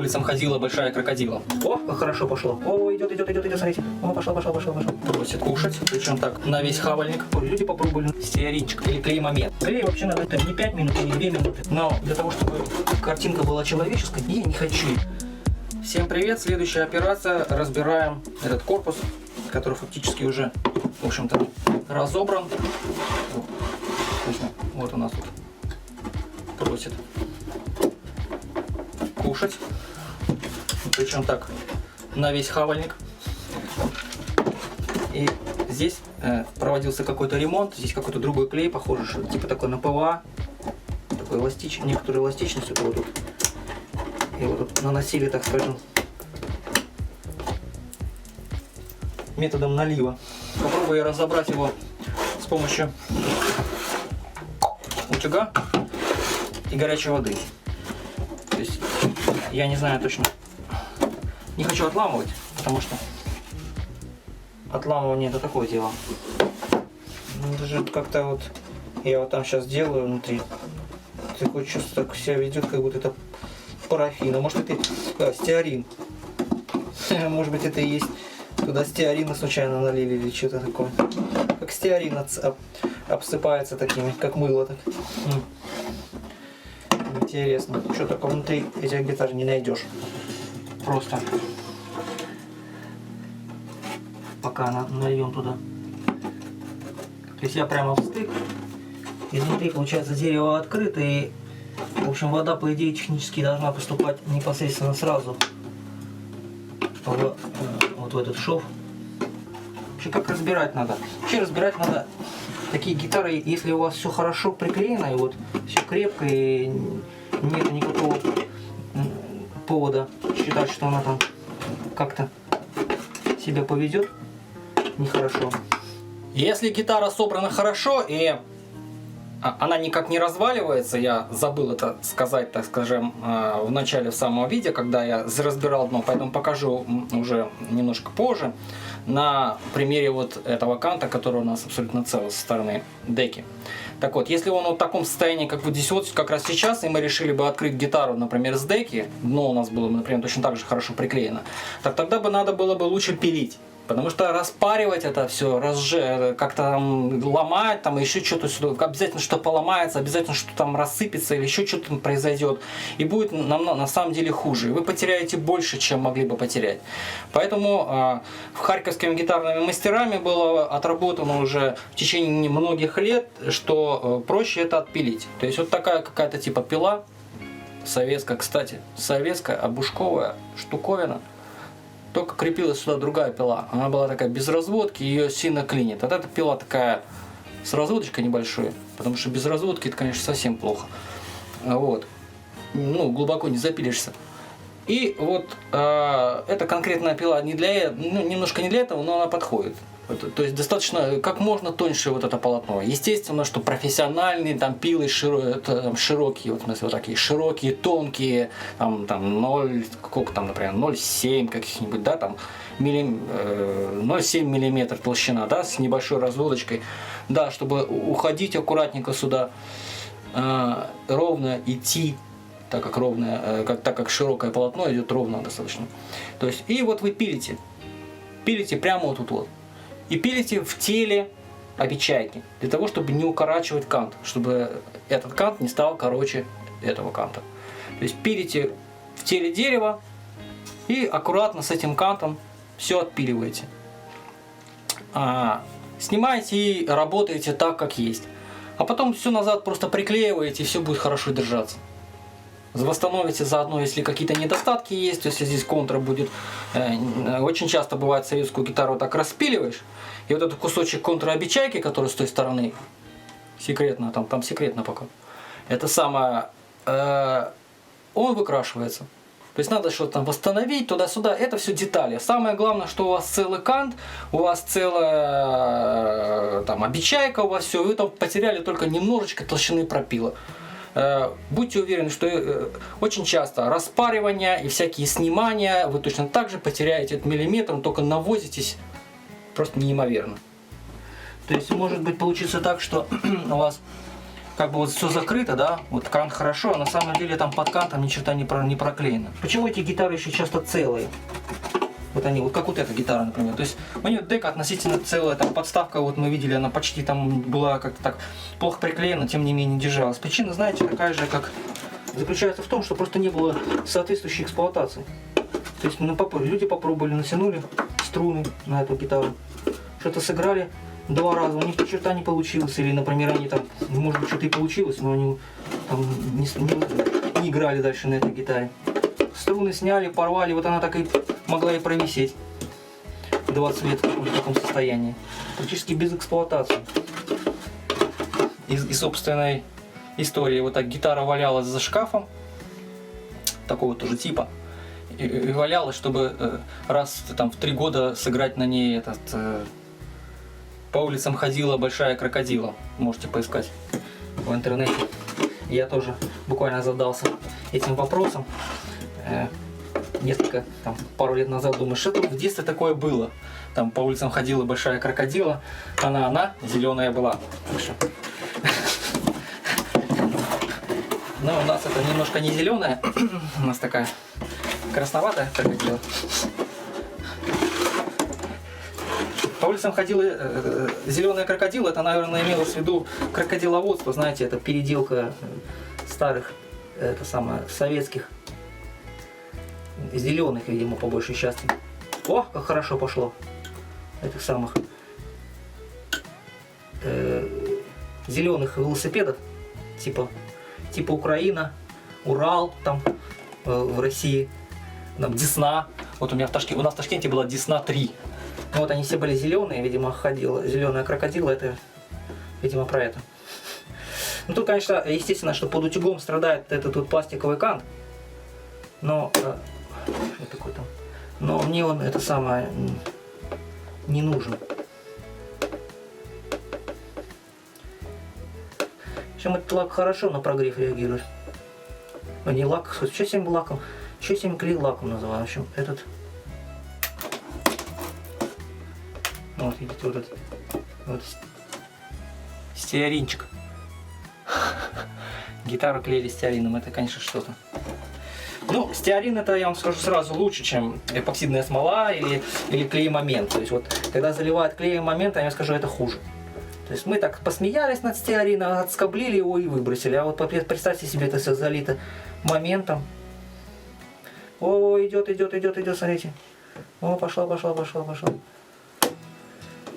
улицам ходила большая крокодила. О, как хорошо пошло. О, идет, смотрите. О, пошел. Просит кушать. Причем так, на весь хавальник. Ой, люди попробовали стеаринчик или клей-момент. Клей вообще надо не 5 минут, не 2 минуты. Но для того, чтобы картинка была человеческой, я не хочу. Всем привет. Следующая операция. Разбираем этот корпус, который фактически уже, в общем-то, разобран. Вот у нас тут просит кушать. Причем так, на весь хавальник. И здесь проводился какой-то ремонт. Здесь какой-то другой клей, похоже, что типа такой на ПВА. Такой эластичный, некоторую эластичность вот тут. И вот тут наносили, так скажем, методом налива. Попробую я разобрать его с помощью утюга и горячей воды. То есть я не знаю точно. Не хочу отламывать, потому что отламывание это такое дело. Даже как-то вот я вот там сейчас делаю внутри. Такое чувство, так себя ведет, как будто это парафин. А может это стеарин. Может быть это и есть. Туда стеарина случайно налили или что-то такое. Как стеарин обсыпается такими, как мыло. Так. Интересно. Что такое внутри этих гитар не найдешь. Просто. Пока нальем туда. То есть я прямо встык. Изнутри получается дерево открыто и, в общем, вода по идее технически должна поступать непосредственно сразу вот в этот шов. Вообще как разбирать надо? Вообще разбирать надо такие гитары, если у вас все хорошо приклеено и вот все крепко и нет никакого повода считать, что она там как-то себя поведет нехорошо. Если гитара собрана хорошо и она никак не разваливается, я забыл это сказать, так скажем, в начале самого видео, когда я разбирал дно, поэтому покажу уже немножко позже на примере вот этого канта, который у нас абсолютно целый со стороны деки. Так вот, если он в таком состоянии, как вот здесь вот, как раз сейчас, и мы решили бы открыть гитару, например, с деки, дно у нас было бы, например, точно так же хорошо приклеено, так тогда бы надо было бы лучше пилить. Потому что распаривать это все, как-то там ломать, там еще что-то, обязательно что-то поломается, обязательно что-то там рассыпется или еще что-то произойдет. И будет на самом деле хуже. Вы потеряете больше, чем могли бы потерять. Поэтому харьковскими гитарными мастерами было отработано уже в течение многих лет, что проще это отпилить. То есть вот такая какая-то типа пила, советская, кстати, советская обушковая штуковина. Только крепилась сюда другая пила. Она была такая без разводки, ее сильно клинит. Вот эта пила такая с разводочкой небольшой, потому что без разводки это, конечно, совсем плохо. Вот. Ну, глубоко не запилишься. И вот эта конкретная пила не для, немножко не для этого, но она подходит. То есть достаточно как можно тоньше вот это полотно. Естественно, что профессиональные там пилы широкие, вот, в смысле, вот такие широкие, тонкие, там 0, сколько там, например, 0,7 каких-нибудь, да, там 0,7 миллиметр толщина, да, с небольшой разводочкой, да, чтобы уходить аккуратненько сюда, ровно идти, так как широкое полотно идет ровно достаточно. То есть, и вот вы пилите прямо вот тут вот. И пилите в теле обечайки, для того, чтобы не укорачивать кант, чтобы этот кант не стал короче этого канта. То есть пилите в теле дерева и аккуратно с этим кантом все отпиливаете. Снимаете и работаете так, как есть. А потом все назад просто приклеиваете, и все будет хорошо держаться. Восстановите заодно, если какие-то недостатки есть, то есть здесь контра будет. Очень часто бывает советскую гитару так распиливаешь, и вот этот кусочек контра-обечайки, который с той стороны, секретно, там секретно пока, это самое, он выкрашивается. То есть надо что-то там восстановить, туда-сюда, это все детали. Самое главное, что у вас целый кант, у вас целая там обечайка, у вас все, вы там потеряли только немножечко толщины пропила. Будьте уверены, что очень часто распаривание и всякие снимания вы точно так же потеряете этот миллиметр, только навозитесь просто неимоверно. То есть может быть получится так, что у вас как бы вот все закрыто, да, вот кант хорошо, а на самом деле там под кантом ни черта не проклеено. Почему эти гитары еще часто целые? Вот они, вот как вот эта гитара, например. То есть у нее дека относительно целая, там подставка, вот мы видели, она почти там была как-то так плохо приклеена, тем не менее держалась. Причина, знаете, такая же, как заключается в том, что просто не было соответствующей эксплуатации. То есть люди попробовали, натянули струны на эту гитару, что-то сыграли 2 раза, у них ни черта не получилось, или, например, они там, может быть, что-то и получилось, но они там не играли дальше на этой гитаре. Струны сняли, порвали, вот она так и могла и провисеть 20 лет в таком состоянии, практически без эксплуатации. Из собственной истории, вот так гитара валялась за шкафом, такого тоже типа, и валялась, чтобы раз там в 3 года сыграть на ней по улицам ходила большая крокодила, можете поискать в интернете. Я тоже буквально задался этим вопросом. Пару лет назад думаю, что в детстве такое было. Там по улицам ходила большая крокодила, она зеленая была. Но у нас это немножко не зеленая, у нас такая красноватая крокодила. По улицам ходила зеленая крокодила, это, наверное, имелось в виду крокодиловодство, знаете, это переделка старых, советских, зеленых, видимо, по большей части. О, как хорошо пошло. Этих самых зеленых велосипедов, типа Украина, Урал, там в России, там Десна. Вот у нас в Ташкенте была Десна 3. Вот они все были зеленые, видимо, ходила зеленая крокодила, это, видимо, про это. Ну тут, конечно, естественно, что под утюгом страдает этот вот пластиковый кант, но что такое там? Но мне он не нужен. В общем, этот лак хорошо на прогрев реагирует. Не лак, что с этим лаком? Что с этим клей лаком называю? В общем, этот. Вот, видите, вот этот. Вот. Стеаринчик. Гитару клеили стеарином, это, конечно, что-то. Ну, стеарин, это, я вам скажу сразу, лучше, чем эпоксидная смола или клей-момент. То есть вот, когда заливают клеем-момент, я скажу, это хуже. То есть мы так посмеялись над стеарином, отскоблили его и выбросили. А вот представьте себе, это все залито моментом. О, идет, смотрите. О, пошла.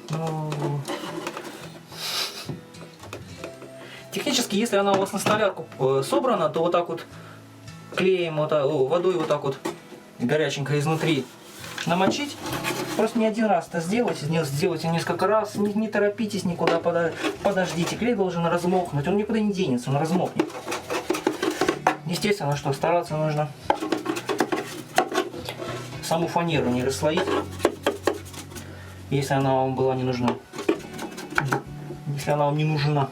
Ну... Технически, если она у вас на столярку собрана, то вот так вот клеем, водой вот так вот горяченько изнутри намочить. Просто не один раз это сделайте несколько раз, не торопитесь никуда, подождите. Клей должен размокнуть, он никуда не денется, он размокнет. Естественно, что стараться нужно саму фанеру не расслоить, если она вам была не нужна. Если она вам не нужна.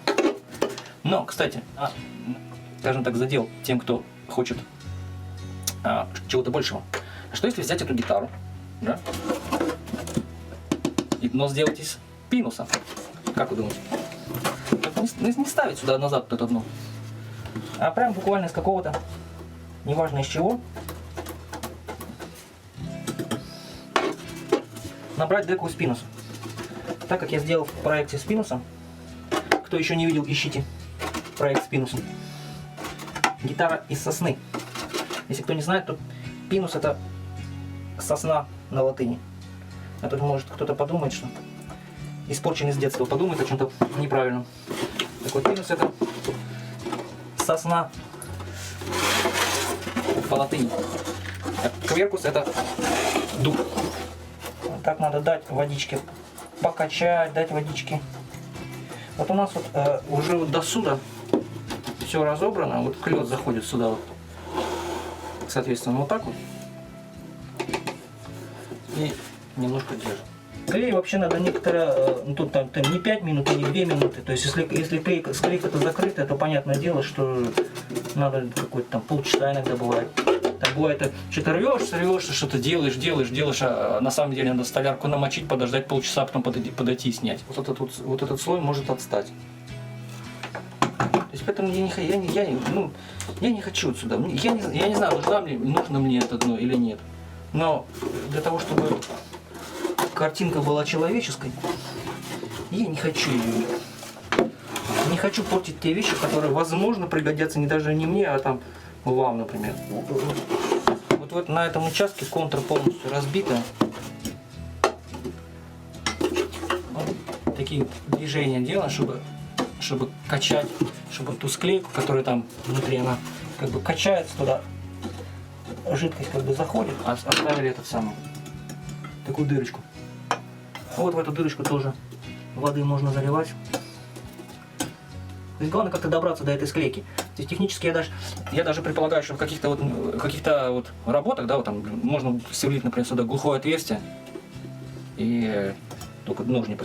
Но, кстати, скажем так, задел тем, кто хочет чего-то большего. А что если взять эту гитару, да? Но сделать из пинуса? Как вы думаете? Не ставить сюда назад вот это дно, а прям буквально из какого-то, неважно из чего, набрать деку из пинуса. Так как я сделал в проекте с пинусом, кто еще не видел, ищите проект с пинусом. Гитара из сосны. Если кто не знает, то пинус — это сосна на латыни. А тут может кто-то подумает, что испорченный с детства, подумает о чем-то неправильном. Так вот, пинус — это сосна по латыни. А кверкус — это дуб. Вот так надо дать водички, покачать, дать водички. Вот у нас вот уже вот до сюда все разобрано, вот клет заходит сюда вот, соответственно, вот так вот, и немножко держим. Клей вообще надо некоторое, ну, тут там не 5 минут, не 2 минуты, то есть если клей это закрыто, то понятное дело, что надо какой-то там полчаса иногда бывает. Так бывает, что-то рвешься, что-то делаешь, а на самом деле надо столярку намочить, подождать полчаса, потом подойти и снять. Вот этот слой может отстать. То есть поэтому я не хочу отсюда. Я не знаю, нужно мне это дно или нет. Но для того, чтобы картинка была человеческой, я не хочу ее. Не хочу портить те вещи, которые, возможно, пригодятся даже не мне, а там вам, например. Вот на этом участке контур полностью разбита. Вот такие движения делаем, чтобы качать, чтобы ту склейку, которая там внутри, она как бы качается туда, жидкость как бы заходит, а оставили такую дырочку. Вот в эту дырочку тоже воды можно заливать. То есть главное как-то добраться до этой склейки. То есть технически я даже предполагаю, что в каких-то работах, да, вот там можно сверлить, например, сюда глухое отверстие и только нож не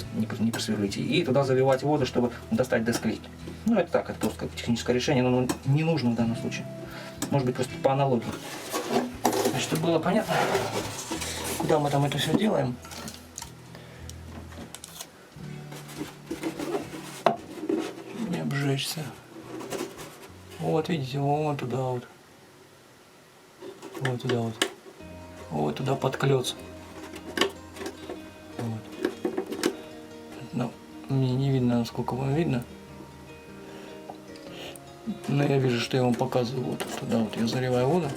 просверлить, и туда заливать воду, чтобы достать до склейки. Ну это так, это просто техническое решение, но оно не нужно в данном случае. Может быть просто по аналогии. Значит, чтобы было понятно, куда мы там это все делаем. Не обжечься. Вот видите, вон туда вот. Вот туда вот. Вот туда под клёц. Вот. Но мне не видно, насколько вам видно. Но я вижу, что я вам показываю. Вот туда вот я заливаю воду.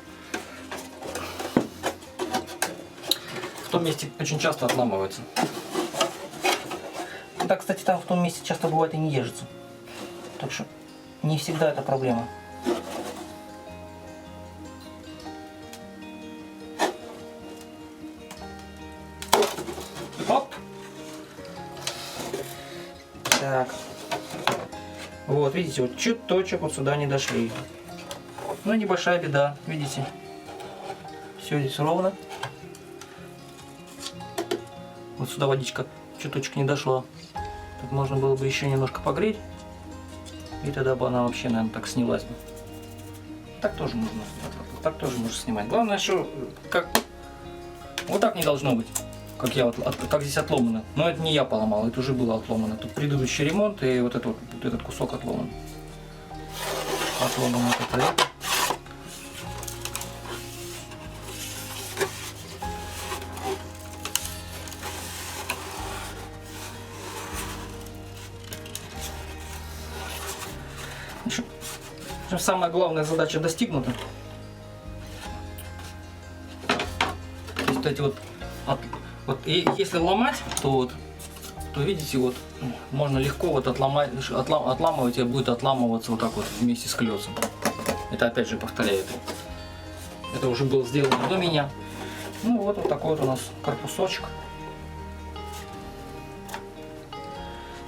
В том месте очень часто отламывается. Да, кстати, там в том месте часто бывает и не держится. Так что не всегда это проблема. Оп! Так. Вот, видите, вот чуточек вот сюда не дошли. Ну, небольшая беда, видите. Все здесь ровно. Вот сюда водичка чуточек не дошла. Тут можно было бы еще немножко погреть. И тогда бы она вообще, наверное, так снялась бы. Так тоже можно. Так тоже можно снимать. Главное, что вот так не должно быть. Как здесь отломано. Но это не я поломал, это уже было отломано. Тут предыдущий ремонт и вот этот кусок отломан. Отломано это. Самая главная задача достигнута. То есть эти вот и если ломать, то видите, вот можно легко вот отламывать и будет отламываться вот так вот вместе с клёцем. Это опять же повторяю, это уже было сделано до меня. Ну вот такой вот у нас корпусочек.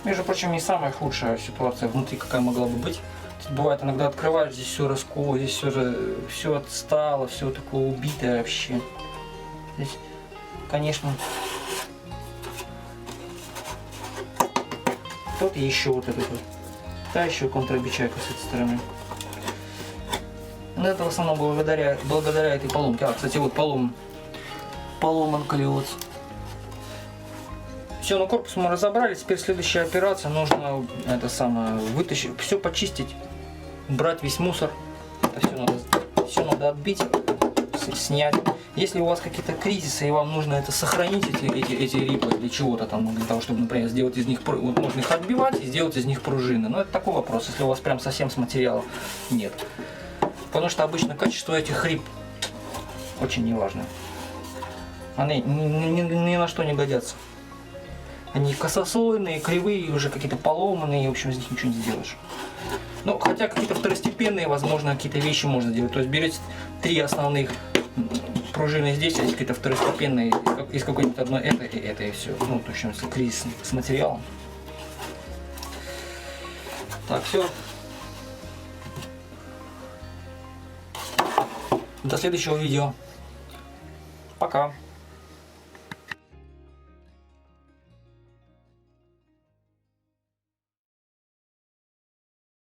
Между прочим, не самая худшая ситуация внутри, какая могла бы быть. Бывает, иногда открываешь, здесь все расколо, здесь все отстало, все такое убитое вообще. Здесь, конечно, тут еще вот этот вот. Та еще контрабичайка с этой стороны. Но это в основном благодаря этой поломке. А, кстати, вот поломан клёц. Все, ну корпус мы разобрали. Теперь следующая операция. Нужно вытащить, все почистить. Брать весь мусор, это все надо отбить, снять. Если у вас какие-то кризисы и вам нужно это сохранить, эти рипы для чего-то там, для того, чтобы, например, сделать из них, вот можно их отбивать и сделать из них пружины. Но это такой вопрос, если у вас прям совсем с материала нет. Потому что обычно качество этих рип очень неважно. Они ни на что не годятся. Они косослойные, кривые, уже какие-то поломанные, и, в общем, из них ничего не сделаешь. Ну, хотя какие-то второстепенные, возможно, какие-то вещи можно сделать. То есть берете 3 основных пружины здесь, а какие-то второстепенные, из какой-нибудь одной это и все. Ну, в общем, если кризис с материалом. Так, все. До следующего видео. Пока.